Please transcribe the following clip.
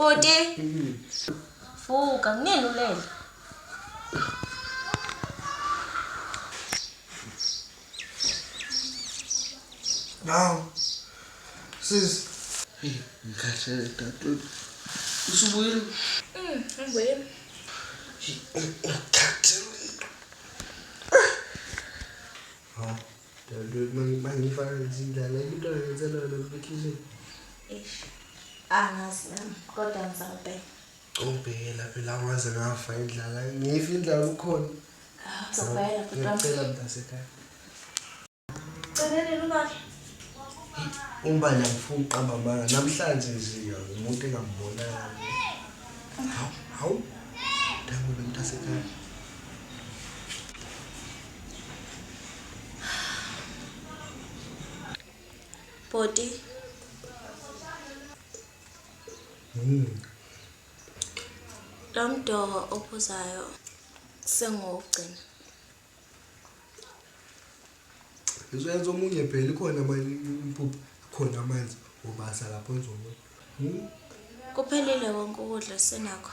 Bhuti. Vuka, kunini ulele? Now, sis. Hey, ngikhathele dadewethu. Usubuyile? Ngibuyile. Ngikhathele. Dadewethu mangifaka izindlela into engenzela yona vacation. Eish. Angazi nami, kodwa ngizawubheka. Ubheke lapha la ngaze ngafa indlala. Ngiyifa indlala ukhona. Uzobheka Ngicela mntasekhaya. Celele ubani? Umbani angifuni uqamba amanga namhlanje nje umuntu engambonanga. Hawu. Damn mntasekhaya. Bhuti. Lo mdoko ophuzayo sengogcina. Ngizoyenza omunye phela khona manje impuphu khona amanzi ubasa lapho nzobo. Kuphelile konke ukudla senakho.